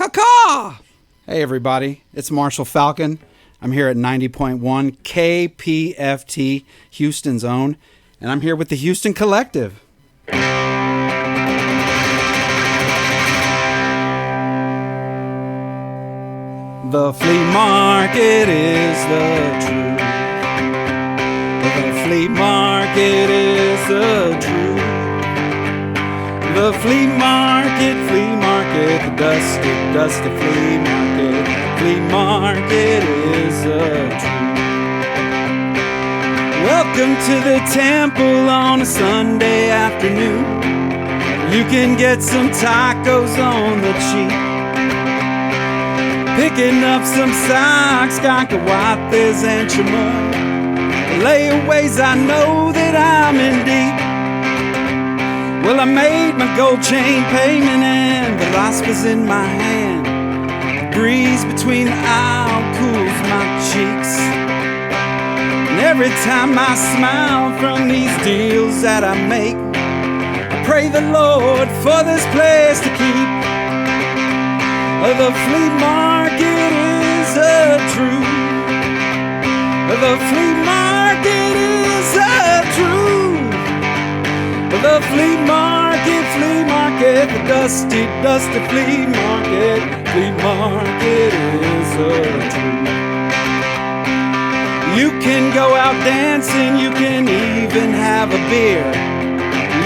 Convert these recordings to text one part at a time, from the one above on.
Caw! Hey everybody, it's Marshall Falcon. I'm here at 90.1 KPFT, Houston's own, and I'm here with the Houston Collective. The flea market is the truth. The flea market is the truth. The flea market, the dusty flea market is the truth. Welcome to the temple on a Sunday afternoon. You can get some tacos on the cheap. Picking up some socks, cacahuates and chamoy. Layaways, I know that I'm in deep. Well, I made my gold chain payment and the raspa's in my hand. The breeze between the aisle cools my cheeks. And every time I smile from these deals that I make, I pray the Lord for this place to keep. The flea market is the truth. The flea market is the truth. The flea market, the dusty flea market is the truth. You can go out dancing, you can even have a beer.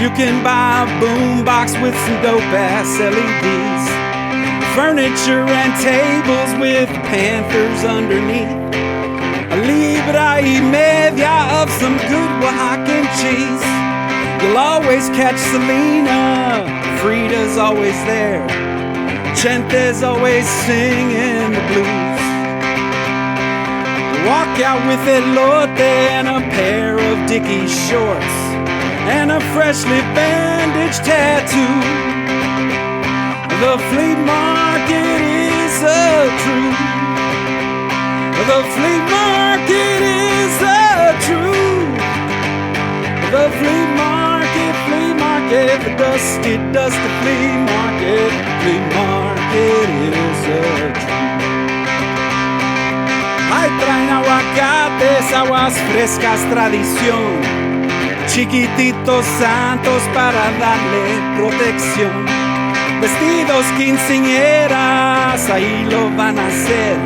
You can buy a boombox with some dope-ass LEDs. Furniture and tables with panthers underneath. A libra y media of some good Oaxacan cheese. You'll always catch Selena, Frida's always there. Chente's always singing the blues. Walk out with elote and a pair of Dickies shorts and a freshly bandaged tattoo. The flea market is the truth. The flea market is the truth. The flea market, the dusty flea market is the truth. Ahí traen aguacates, aguas frescas, tradición. Chiquititos santos para darle protección. Vestidos quinceañeras, ahí lo van a hacer.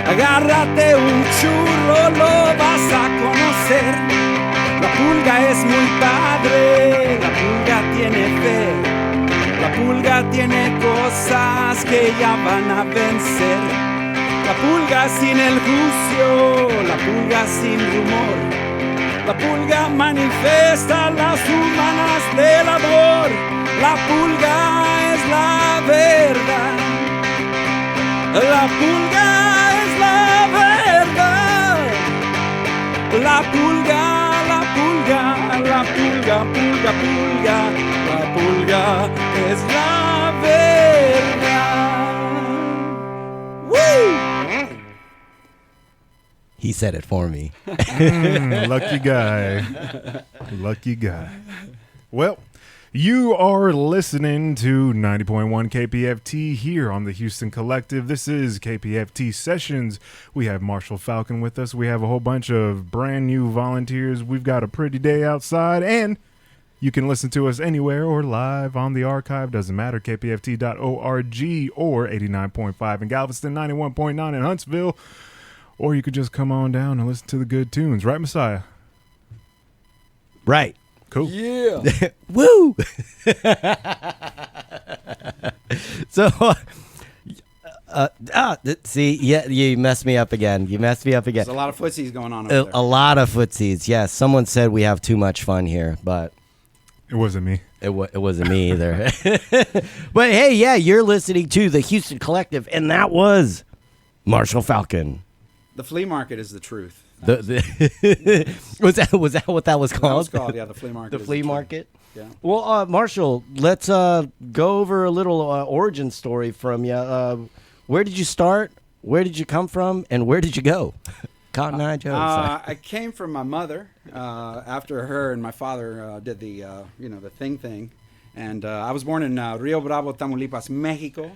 Agárrate un churro, lo vas a conocer. La pulga es muy padre, la pulga tiene fe. La pulga tiene cosas que ya van a vencer. La pulga sin el juicio, la pulga sin rumor. La pulga manifiesta las humanas del amor. La pulga es la verdad. La pulga es la verdad. La pulga, la pulga, la pulga es la verdad. Woo! He said it for me. Lucky guy. Lucky guy. Well, you are listening to 90.1 KPFT here on the Houston Collective. This is KPFT Sessions. We have Marshall Falcon with us. We have a whole bunch of brand new volunteers. We've got a pretty day outside, and you can listen to us anywhere or live on the archive. Doesn't matter. KPFT.org or 89.5 in Galveston, 91.9 in Huntsville. Or you could just come on down and listen to the good tunes. Right, Messiah? Right. Cool. Yeah. Woo! So, see, yeah, you messed me up again. There's a lot of footsies going on over there. A lot of footsies, yes. Someone said we have too much fun here, but It wasn't me. It wasn't me either. But hey, yeah, you're listening to the Houston Collective, and that was Marshall Falcon. The flea market is the truth. Was that what that was called? That was called, yeah, the flea market. The flea market? Yeah. Well, Marshall, let's go over a little origin story from you. Where did you start? Where did you come from? And where did you go? Cotton Eye Joe. I came from my mother after her and my father did the the thing. And I was born in Rio Bravo, Tamaulipas, Mexico.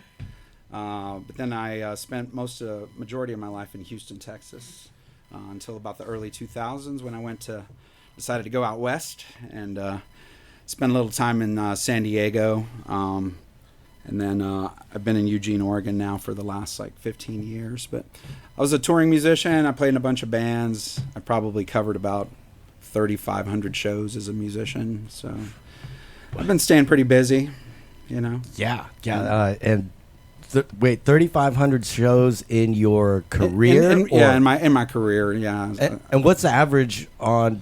But then I spent majority of my life in Houston, Texas, until about the early 2000s when I decided to go out west and spend a little time in San Diego. And then I've been in Eugene, Oregon now for the last 15 years. But I was a touring musician. I played in a bunch of bands. I probably covered about 3,500 shows as a musician. So I've been staying pretty busy, Yeah. And wait, 3,500 shows in your career? In my career, yeah. And what's the average on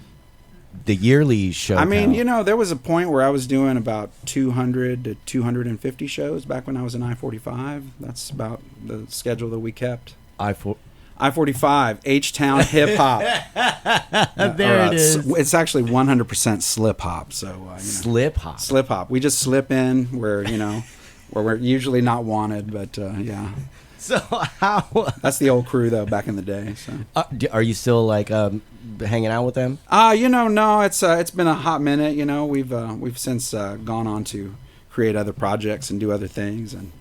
the yearly show? I mean, there was a point where I was doing about 200 to 250 shows back when I was in I-45. That's about the schedule that we kept. I-45, H-Town hip hop. There it is. It's actually 100% slip hop. So slip hop. Slip hop. We just slip in where where we're usually not wanted, but yeah. So how? That's the old crew though, back in the day. So are you still hanging out with them? No. It's been a hot minute. We've since gone on to create other projects and do other things, and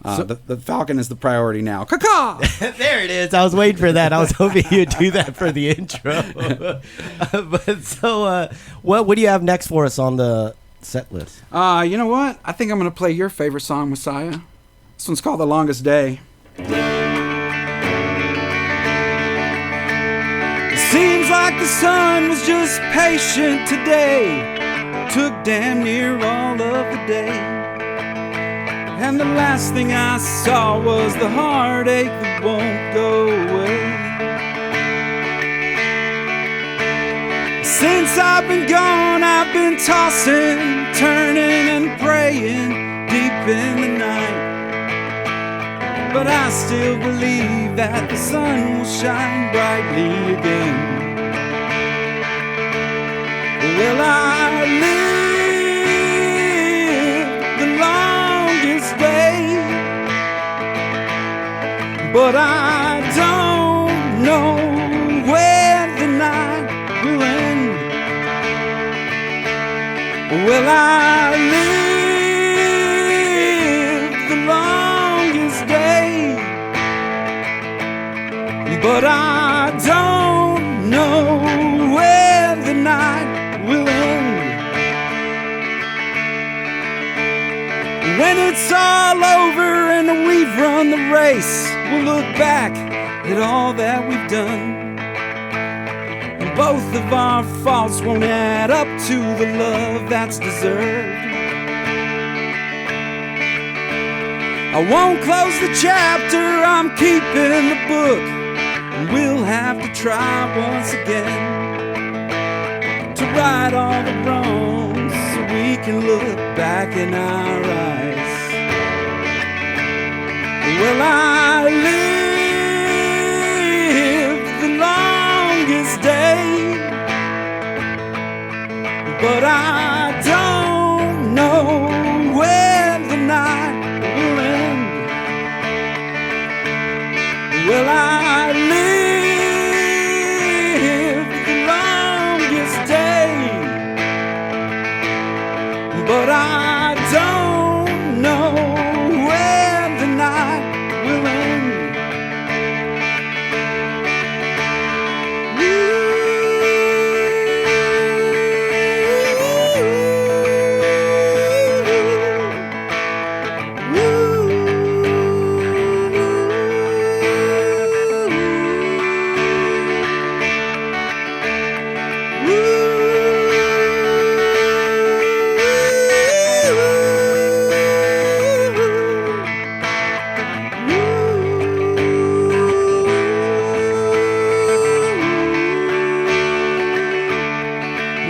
the Falcon is the priority now. Caw-caw! There it is. I was waiting for that. I was hoping you'd do that for the intro. But so, what do you have next for us on the set list? You know what? I think I'm going to play your favorite song, Messiah. This one's called The Longest Day. It seems like the sun was just patient today. Took damn near all of the day. And the last thing I saw was the heartache that won't go away. Since I've been gone, I've been tossing, turning and praying deep in the night. But I still believe that the sun will shine brightly again. Will I live the longest day? But I don't know when the night will end. Will I live the longest day? But I don't know when the night will end. When it's all over and we've run the race, we'll look back at all that we've done. And both of our faults won't add up to the love that's deserved. I won't close the chapter, I'm keeping the book. And we'll have to try once again to right all the wrongs so we can look back in our eyes. Will I live the longest day? But I don't know when the night will end. Will I live the longest day? But I don't know when the night will end.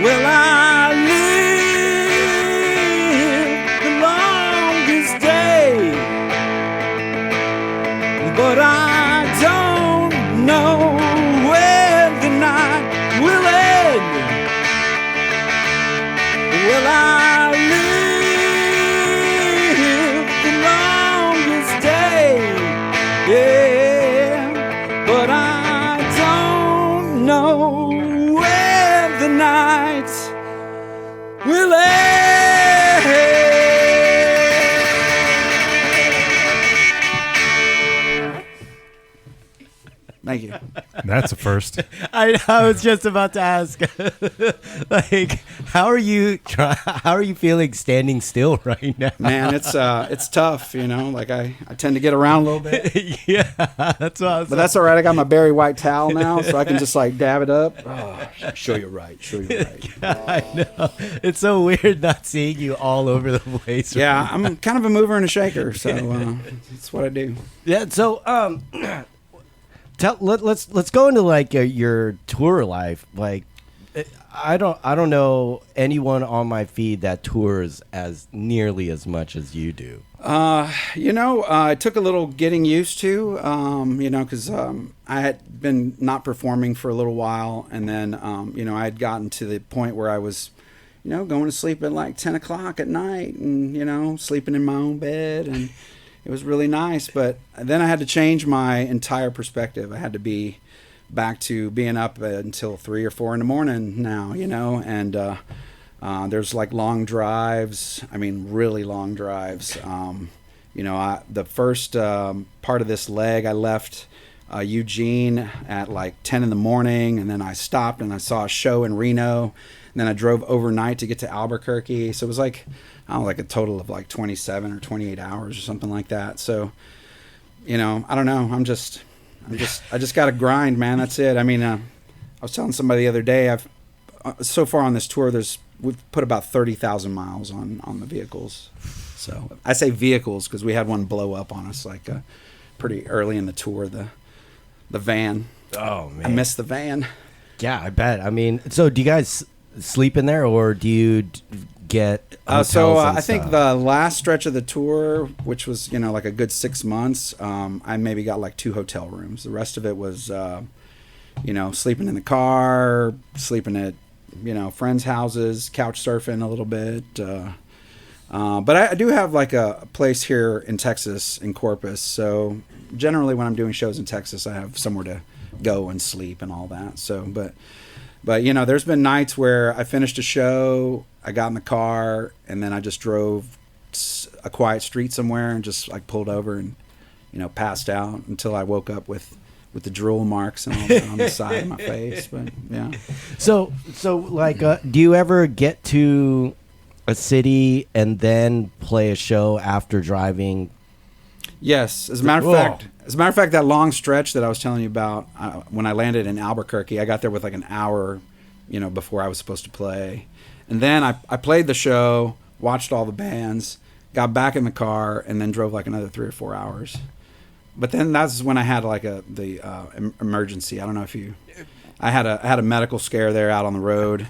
Will I live the longest day? But I don't know when the night will end. Will I live the longest day? Yeah, but I don't know when the night will end. Thank you. That's a first. I was just about to ask, like, how are you feeling standing still right now? Man, it's tough, you know. Like I tend to get around a little bit. Yeah, that's what I was. But that's all right. I got my Barry White towel now, so I can just like dab it up. Oh, show you right. I know. It's so weird not seeing you all over the place. Yeah, I'm kind of a mover and a shaker, so that's what I do. Yeah. So, let's go into like your tour life. Like, I don't know anyone on my feed that tours as nearly as much as you do. It took a little getting used to, because I had been not performing for a little while, and then, I had gotten to the point where I was, going to sleep at like 10 o'clock at night and, sleeping in my own bed, and it was really nice. But then I had to change my entire perspective. I had to be back to being up until 3 or 4 in the morning now, and there's like long drives. I mean, really long drives. The first part of this leg, I left Eugene at like 10 in the morning, and then I stopped and I saw a show in Reno, and then I drove overnight to get to Albuquerque. So it was like, like a total of like 27 or 28 hours or something like that. So, I don't know. I just got to grind, man. That's it. I mean, I was telling somebody the other day, so far on this tour, we've put about 30,000 miles on the vehicles. So I say vehicles because we had one blow up on us like pretty early in the tour, the van. Oh, man. I missed the van. Yeah, I bet. I mean, so do you guys sleep in there, or do you get hotels and I think the last stretch of the tour, which was, like a good 6 months, I maybe got like 2 hotel rooms. The rest of it was, sleeping in the car, sleeping at, friends' houses, couch surfing a little bit. But I do have like a place here in Texas, in Corpus. So generally when I'm doing shows in Texas, I have somewhere to go and sleep and all that. So, but there's been nights where I finished a show, I got in the car, and then I just drove a quiet street somewhere and just like pulled over and, passed out until I woke up with the drool marks and all that on the side of my face. But yeah. So like, do you ever get to a city and then play a show after driving? Yes. As a matter of fact, that long stretch that I was telling you about, when I landed in Albuquerque, I got there with like an hour, before I was supposed to play. And then I played the show, watched all the bands, got back in the car, and then drove like another 3 or 4 hours. But then that's when I had like the emergency. I don't know if I had a medical scare there out on the road.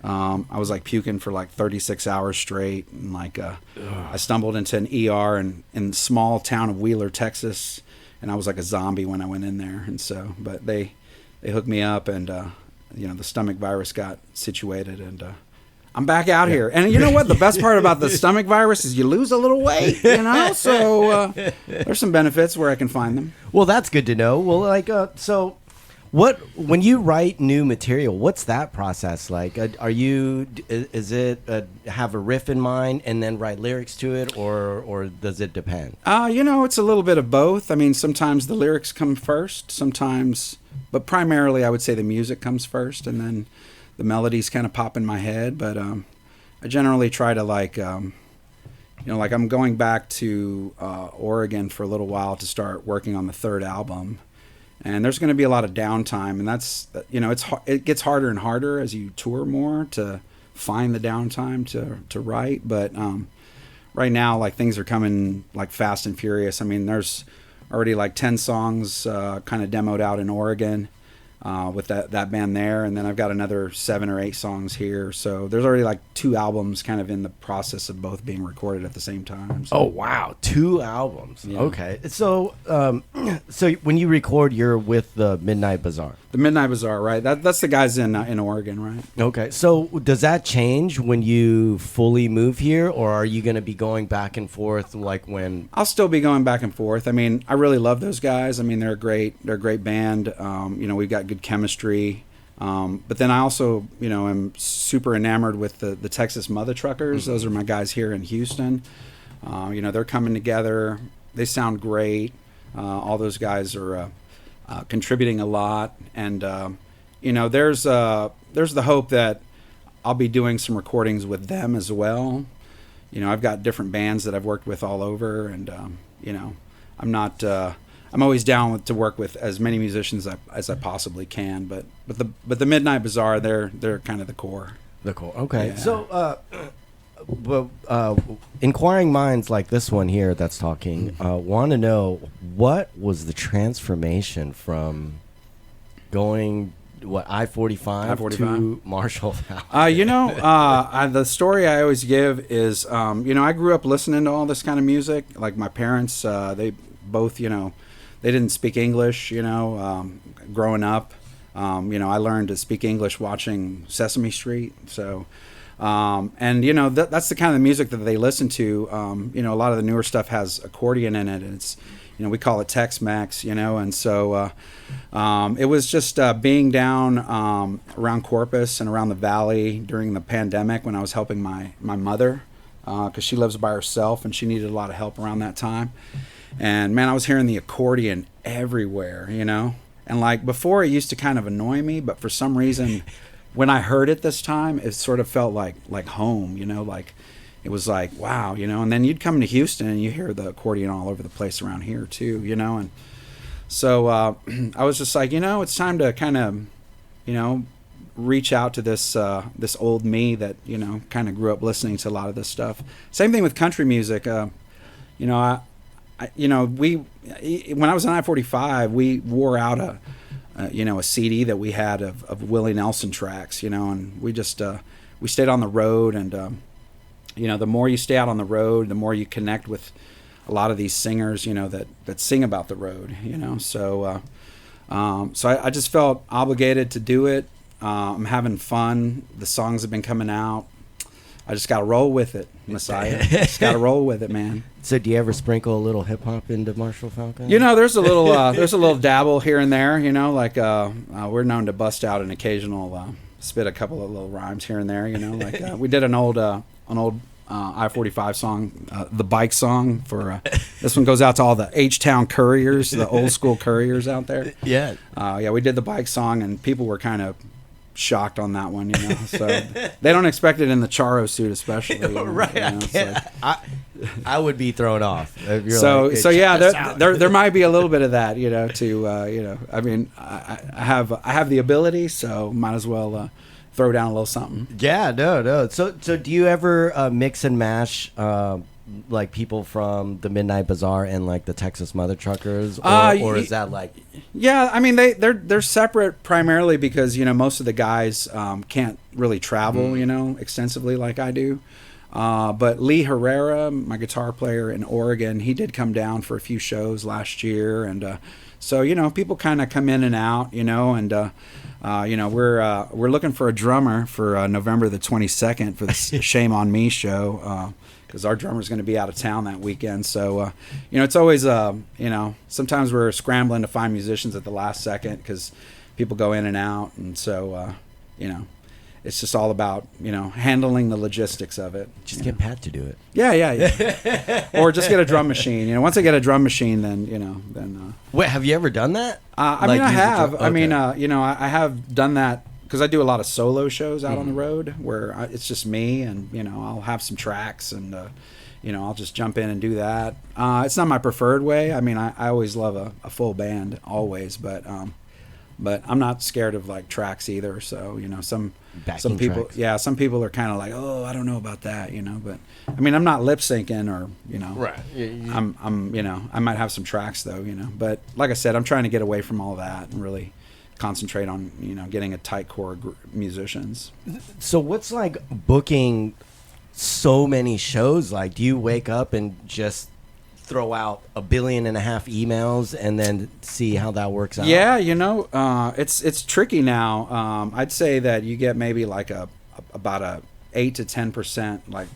I was like puking for like 36 hours straight, and like I stumbled into an ER in the small town of Wheeler, Texas, and I was like a zombie when I went in there. And so, but they hooked me up, and the stomach virus got situated, and I'm back out here. And you know what? The best part about the stomach virus is you lose a little weight, So there's some benefits where I can find them. Well, that's good to know. Well, like, so when you write new material, what's that process like? Is it have a riff in mind and then write lyrics to it, or does it depend? It's a little bit of both. I mean, sometimes the lyrics come first, but primarily I would say the music comes first, and then the melodies kind of pop in my head. But I generally try to like I'm going back to Oregon for a little while to start working on the 3rd album. And there's going to be a lot of downtime, and that's, it gets harder and harder as you tour more to find the downtime to write. But right now, like, things are coming like fast and furious. I mean, there's already like 10 songs kind of demoed out in Oregon with that band there, and then I've got another 7 or 8 songs here. So there's already like 2 albums kind of in the process of both being recorded at the same time. So. Oh wow, 2 albums. Yeah. Okay, so so when you record, you're with the Midnight Bazaar. The Midnight Bazaar, right? That's the guys in Oregon, right? Okay, so does that change when you fully move here, or are you going to be going back and forth like when? I'll still be going back and forth. I mean, I really love those guys. I mean, they're a great band. We've got good chemistry. But then I also, am super enamored with the Texas Mother Truckers. Mm-hmm. Those are my guys here in Houston. They're coming together. They sound great. All those guys are contributing a lot. And there's the hope that I'll be doing some recordings with them as well. I've got different bands that I've worked with all over, and I'm always down to work with as many musicians as I possibly can. But the Midnight Bazaar, they're kind of the core. The core. Okay. Yeah. So, inquiring minds like this one here that's talking want to know, what was the transformation from going I-45 to Marshall Falcon? The story I always give is, I grew up listening to all this kind of music. Like my parents, they both, they didn't speak English, growing up. I learned to speak English watching Sesame Street. So, that's the kind of music that they listen to. A lot of the newer stuff has accordion in it, and it's, we call it Tex-Mex, and so it was just being down around Corpus and around the valley during the pandemic when I was helping my mother, because she lives by herself and she needed a lot of help around that time. And man, I was hearing the accordion everywhere, and like before it used to kind of annoy me, but for some reason when I heard it this time, it sort of felt like home, like it was like, wow, and then you'd come to Houston and you hear the accordion all over the place around here too, and so I was just like, it's time to kind of, reach out to this old me that, kind of grew up listening to a lot of this stuff. Same thing with country music. When I was on I-45, we wore out a CD that we had of Willie Nelson tracks, and we just we stayed on the road, and the more you stay out on the road, the more you connect with a lot of these singers, that sing about the road, So I just felt obligated to do it. I'm having fun. The songs have been coming out. I just got to roll with it, Messiah. Just got to roll with it, man. So do you ever sprinkle a little hip hop into Marshall Falcon? There's a little dabble here and there, like we're known to bust out an occasional spit a couple of little rhymes here and there, like we did an old I-45 song, the bike song for this one goes out to all the H-Town couriers, the old school couriers out there. Yeah. We did the bike song, and people were kind of shocked on that one, so they don't expect it in the Charo suit, especially. Right. I would be thrown off. If you're so like, so yeah, there might be a little bit of that, I mean, I have the ability, so might as well throw down a little something. Yeah, no. So do you ever mix and mash like people from the Midnight Bazaar and like the Texas Mother Truckers, or is that like? Yeah, I mean they're separate primarily because most of the guys can't really travel extensively like I do. But Lee Herrera, my guitar player in Oregon, he did come down for a few shows last year, and so people kind of come in and out, and we're looking for a drummer for November the 22nd for the Shame on Me show, because our drummer's going to be out of town that weekend. So it's always sometimes we're scrambling to find musicians at the last second because people go in and out, and so it's just all about handling the logistics of it. Just get Pat to do it. Yeah. Or just get a drum machine. Once I get a drum machine, then. Wait, have you ever done that? I mean, I have. Okay. I mean, I have done that because I do a lot of solo shows out on the road where it's just me, and I'll have some tracks, and I'll just jump in and do that. It's not my preferred way. I mean, I always love a full band, always, but I'm not scared of like tracks either. So some people, tracks. Some people are kind of like, oh, I don't know about that, But I mean, I'm not lip syncing or right. I'm I might have some tracks though, But like I said, I'm trying to get away from all that and really concentrate on getting a tight core musicians. So what's like booking so many shows? Like, do you wake up and just throw out 1.5 billion emails and then see how that works out? Yeah, it's tricky now. I'd say that you get maybe like about a 8 to 10% like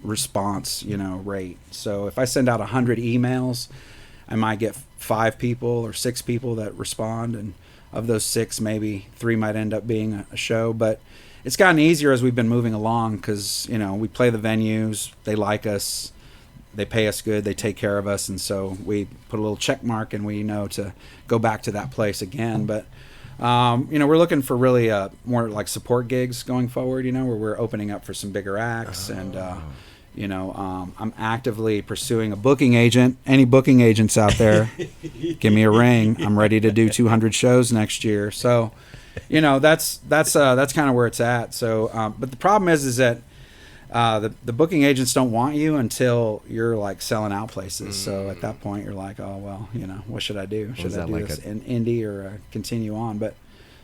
response, rate. So if I send out 100 emails, I might get 5 people or 6 people that respond, and of those 6, maybe 3 might end up being a show. But it's gotten easier as we've been moving along because we play the venues, they like us. they pay us good, they take care of us, and so we put a little check mark, and we know to go back to that place again. But we're looking for really more like support gigs going forward. Where we're opening up for some bigger acts, and I'm actively pursuing a booking agent. Any booking agents out there, give me a ring. I'm ready to do 200 shows next year. So, that's kind of where it's at. So, but the problem is that the booking agents don't want you until you're like selling out places. So at that point, you're like, oh well, what should I do? Should I do like this in indie or continue on? But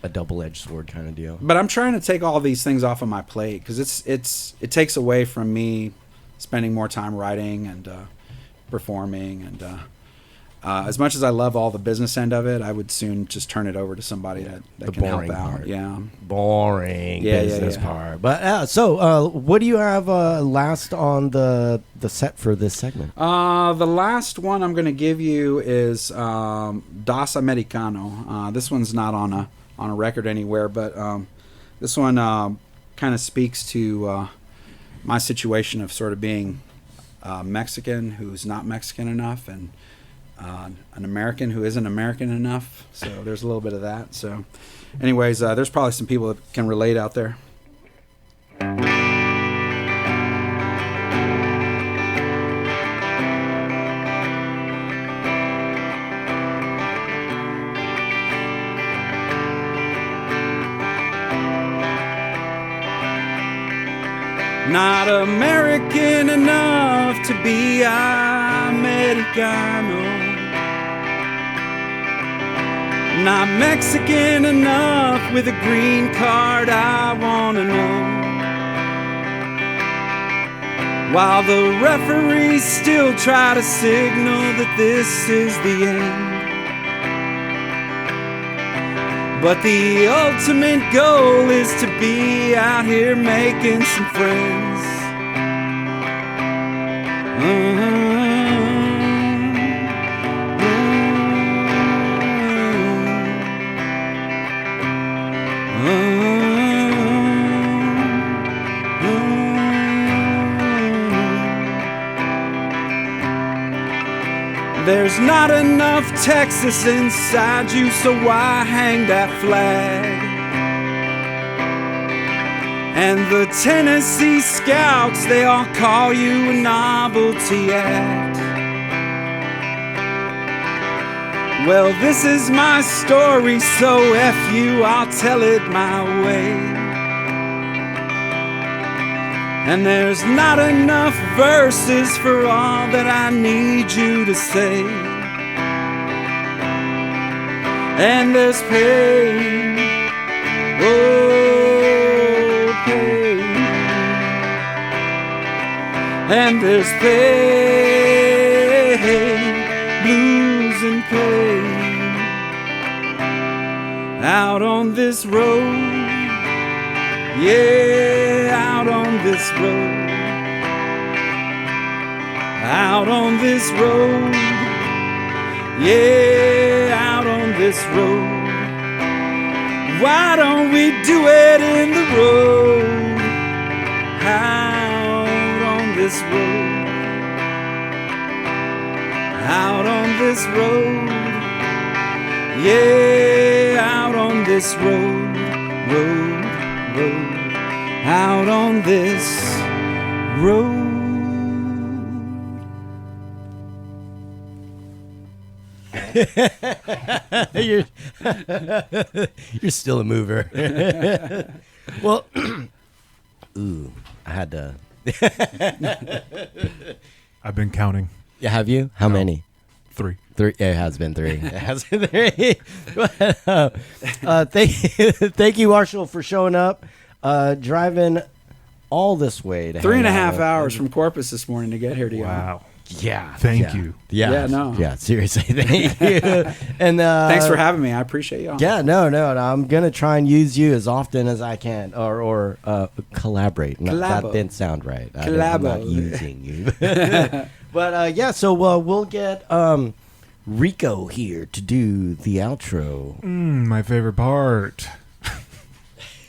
a double-edged sword kind of deal. But I'm trying to take all these things off of my plate because it takes away from me spending more time writing and performing, and as much as I love all the business end of it, I would soon just turn it over to somebody that can help out. Part. Yeah, boring business part. But so what do you have last on the set for this segment? The last one I'm going to give you is Dasa Americano. This one's not on a record anywhere, but this one kind of speaks to my situation of sort of being Mexican who's not Mexican enough, and an American who isn't American enough. So there's a little bit of that. So anyways, there's probably some people that can relate out there. Not American enough to be Americano. Not Mexican enough with a green card, I wanna know. While the referees still try to signal that this is the end. But the ultimate goal is to be out here making some friends. There's not enough Texas inside you, so why hang that flag? And the Tennessee Scouts, they all call you a novelty act. Well, this is my story, so F you, I'll tell it my way. And there's not enough verses for all that I need you to say. And there's pain, oh pain. And there's pain, blues and pain. Out on this road, yeah, out on this road, out on this road, yeah, out on this road. Why don't we do it in the road? Out on this road, out on this road, yeah, out on this road, road, out on this road. You're still a mover. Well, ooh, I had to. I've been counting. Yeah, have you? How many? 3. 3. It has been 3. It has been 3. Thank you, Marshall, for showing up, driving all this way to 3.5 hours from Corpus this morning to get here to you. Wow. Yeah. Thank you. Yeah, no. Yeah, seriously, thank you. And thanks for having me. I appreciate y'all. Yeah, no. I'm gonna try and use you as often as I can, or collaborate. That didn't sound right. I'm not using you. But yeah, so we'll get Rico here to do the outro. My favorite part.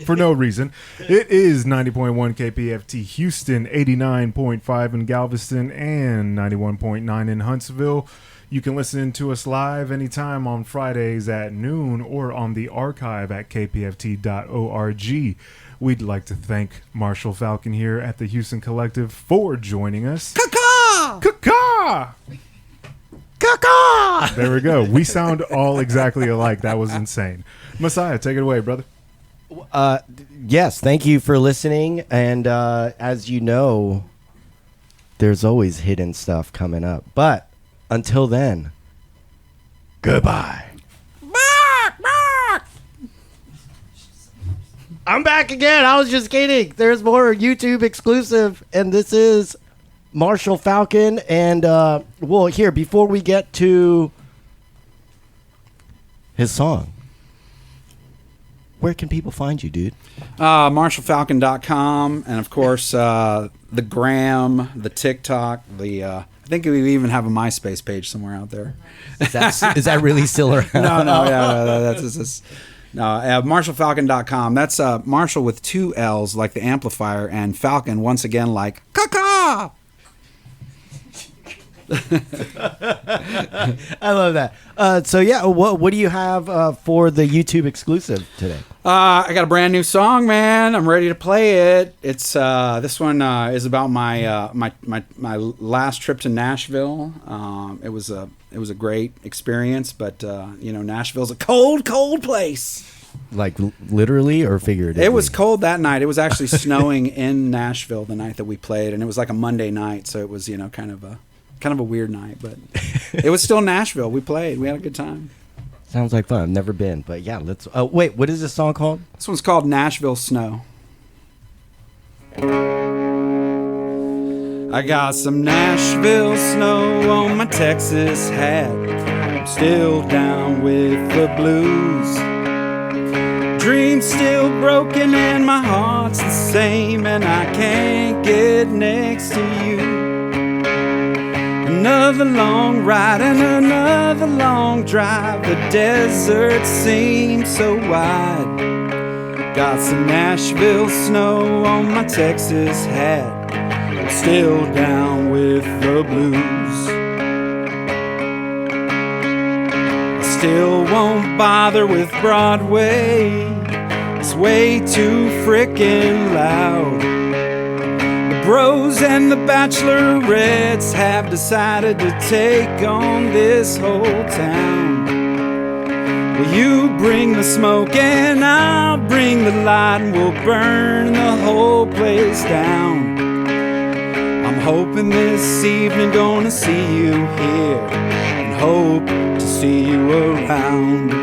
for no reason. It is 90.1 KPFT Houston, 89.5 in Galveston, and 91.9 in Huntsville. You can listen to us live anytime on Fridays at noon or on the archive at kpft.org. We'd like to thank Marshall Falcon here at the Houston Collective for joining us. Caw-caw! Caw-caw! Caw-caw! There we go. We sound all exactly alike. That was insane. Messiah, take it away, brother. Yes, thank you for listening. And as you know, there's always hidden stuff coming up. But until then, goodbye. I'm back again. I was just kidding. There's more YouTube exclusive. And this is Marshall Falcon. And, well, here, before we get to his song, where can people find you, dude? MarshallFalcon.com. And, of course, the Gram, the TikTok, I think we even have a MySpace page somewhere out there. Is that really still around? No, that's MarshallFalcon.com. That's Marshall with 2 L's like the amplifier, and Falcon once again like caw-caw. I love that. So yeah, what do you have for the YouTube exclusive today? I got a brand new song, man. I'm ready to play it. It's this one is about my my last trip to Nashville. It was a great experience, but Nashville's a cold place. Like literally or figuratively? It was cold that night. It was actually snowing in Nashville the night that we played, and it was like a Monday night, so it was kind of a weird night, but it was still Nashville. We played. We had a good time. Sounds like fun. I've never been, but yeah, let's. Wait, what is this song called? This one's called Nashville Snow. I got some Nashville snow on my Texas hat. I'm still down with the blues. Dreams still broken and my heart's the same, and I can't get next to you. Another long ride and another long drive. The desert seems so wide. Got some Nashville snow on my Texas hat. I'm still down with the blues. I still won't bother with Broadway. It's way too frickin' loud. Bros and the bachelorettes have decided to take on this whole town. Will you bring the smoke and I'll bring the light, and we'll burn the whole place down. I'm hoping this evening gonna see you here, and hope to see you around.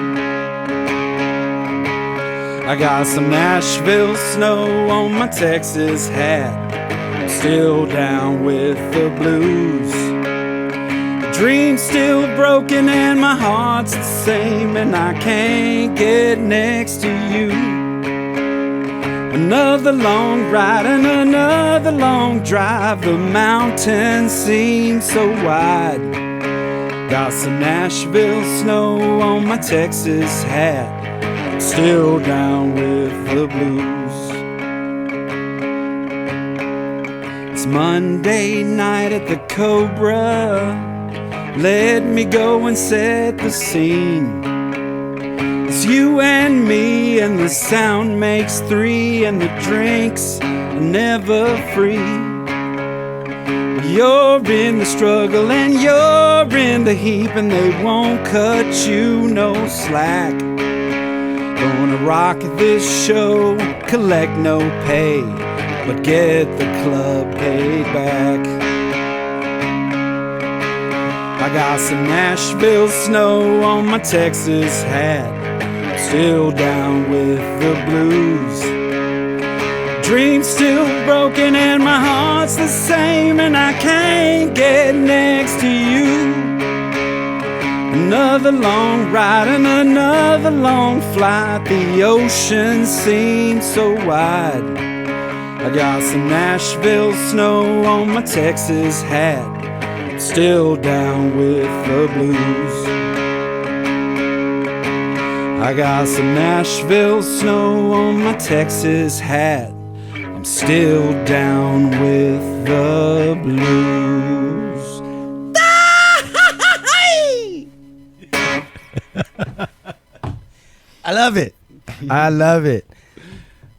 I got some Nashville snow on my Texas hat. Still down with the blues. The dream's still broken and my heart's the same, and I can't get next to you. Another long ride and another long drive. The mountains seem so wide. Got some Nashville snow on my Texas hat. Still down with the blues. It's Monday night at the Cobra. Let me go and set the scene. It's you and me, and the sound makes 3, and the drinks are never free. You're in the struggle and you're in the heap, and they won't cut you no slack. Gonna rock this show, collect no pay, but get the club paid back. I got some Nashville snow on my Texas hat. Still down with the blues. Dreams still broken and my heart's the same, and I can't get next to you. Another long ride and another long flight. The ocean seems so wide. I got some Nashville snow on my Texas hat. Still down with the blues. I got some Nashville snow on my Texas hat. I'm still down with the blues. I love it. I love it.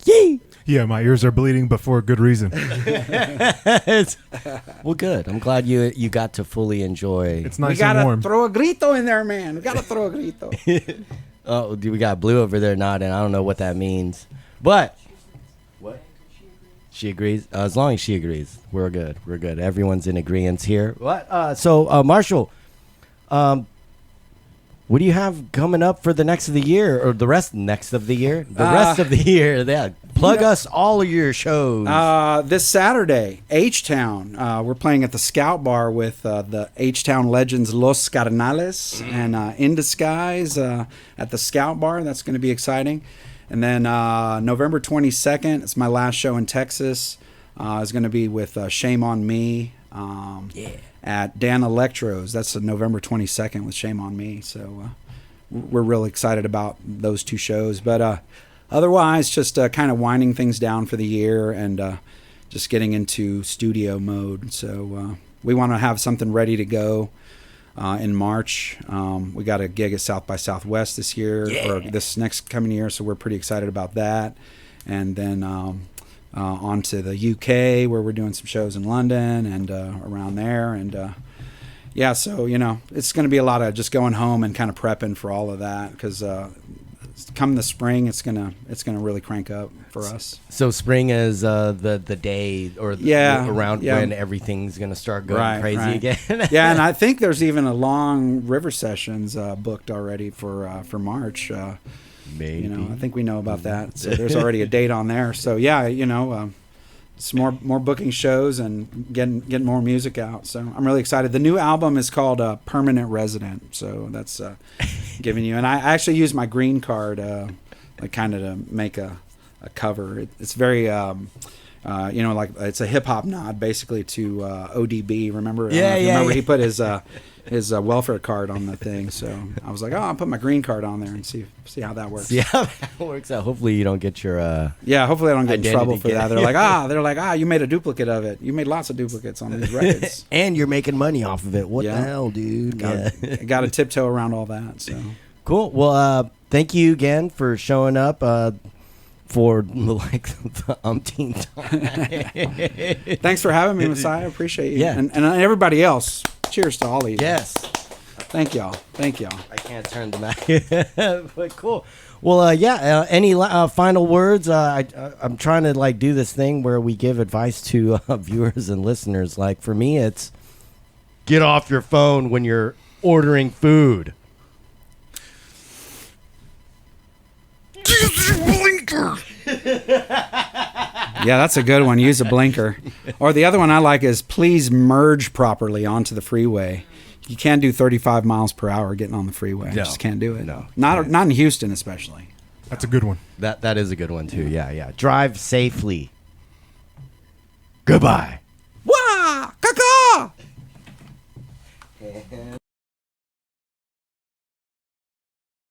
Yee. Yeah, my ears are bleeding, but for a good reason. Well, good. I'm glad you got to fully enjoy. It's We nice and gotta warm. throw a grito in there, man. We gotta throw a grito. Oh, dude, we got Blue over there nodding. I don't know what that means, but what? She agrees. As long as she agrees, we're good. We're good. Everyone's in agreement here. What? So, Marshall, what do you have coming up for the next of the year, or the rest next of the year? The rest of the year. Yeah. Plug us all of your shows. This Saturday, H-Town. We're playing at the Scout Bar with the H-Town legends Los Carnales and In Disguise at the Scout Bar. That's going to be exciting. And then November 22nd, it's my last show in Texas. It's going to be with Shame on Me at Dan Electro's. That's November 22nd with Shame on Me. So we're really excited about those two shows. But otherwise, just kind of winding things down for the year and just getting into studio mode. So we want to have something ready to go in March. We got a gig at South by Southwest this year, or this next coming year, so we're pretty excited about that. And then on to the UK, where we're doing some shows in London and around there. And yeah, so, you know, it's going to be a lot of just going home and kind of prepping for all of that, because come the spring, it's gonna really crank up for us. So spring is the day or around when everything's gonna start going crazy again. Yeah, and I think there's even a long river sessions booked already for March. Maybe. You know, I think we know about that. So there's already a date on there. So yeah, you know, it's more booking shows and getting more music out. So I'm really excited. The new album is called Permanent Resident. So that's giving you. And I actually used my green card, like kind of to make a cover. It's very, you know, like it's a hip hop nod basically to ODB. Remember? Remember he put his welfare card on the thing. So I was like, oh, I'll put my green card on there and see how that works. See how that works out. Hopefully you don't get your hopefully I don't get in trouble for that. They're like, you made a duplicate of it. You made lots of duplicates on these records. And you're making money off of it. What the hell, dude? Got to tiptoe around all that. So cool. Well, thank you again for showing up for like the umpteenth time. Thanks for having me, Messiah. I appreciate you. Yeah. And everybody else. Cheers to all of you. Yes. Thank y'all. I can't turn the mic. But cool. Well, any final words? I'm trying to like do this thing where we give advice to viewers and listeners. Like for me, it's get off your phone when you're ordering food. Use your blinker. Yeah, that's a good one. Use a blinker. Or the other one I like is please merge properly onto the freeway. You can't do 35 miles per hour getting on the freeway. You just can't do it. No. Not in Houston especially. That's a good one. That is a good one too. Yeah. Drive safely. Goodbye.